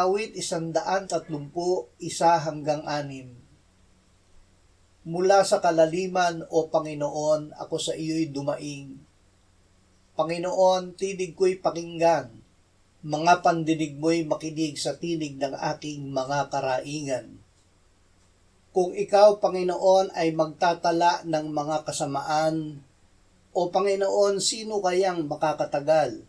Awit 131-6. Mula sa kalaliman, O Panginoon, ako sa iyo'y dumaing. Panginoon, tinig ko'y pakinggan, mga pandinig mo'y makinig sa tinig ng aking mga karaingan. Kung ikaw, Panginoon, ay magtatala ng mga kasamaan, O Panginoon, sino kayang makakatagal?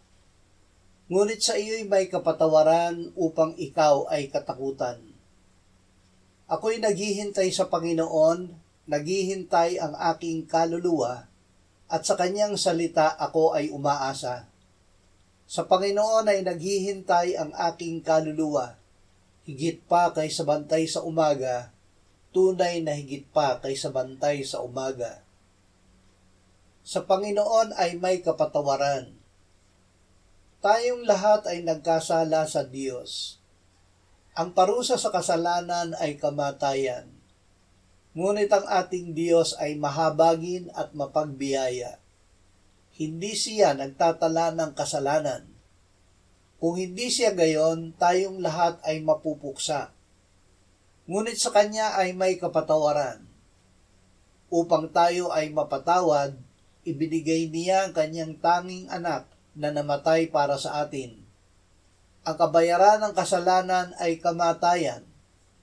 Ngunit sa iyo'y may kapatawaran upang ikaw ay katakutan. Ako'y naghihintay sa Panginoon, naghihintay ang aking kaluluwa, at sa kanyang salita ako ay umaasa. Sa Panginoon ay naghihintay ang aking kaluluwa, higit pa kaysa bantay sa umaga, tunay na higit pa kaysa bantay sa umaga. Sa Panginoon ay may kapatawaran. Tayong lahat ay nagkasala sa Diyos. Ang parusa sa kasalanan ay kamatayan. Ngunit ang ating Diyos ay mahabagin at mapagbiyaya. Hindi siya nagtatala ng kasalanan. Kung hindi siya gayon, tayong lahat ay mapupuksa. Ngunit sa Kanya ay may kapatawaran. Upang tayo ay mapatawad, ibinigay niya ang Kanyang tanging anak na namatay para sa atin. Ang kabayaran ng kasalanan ay kamatayan,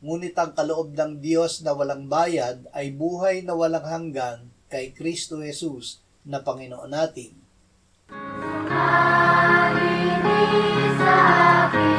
ngunit ang kaloob ng Diyos na walang bayad ay buhay na walang hanggan kay Kristo Jesus na Panginoon natin. Sumainin sa akin.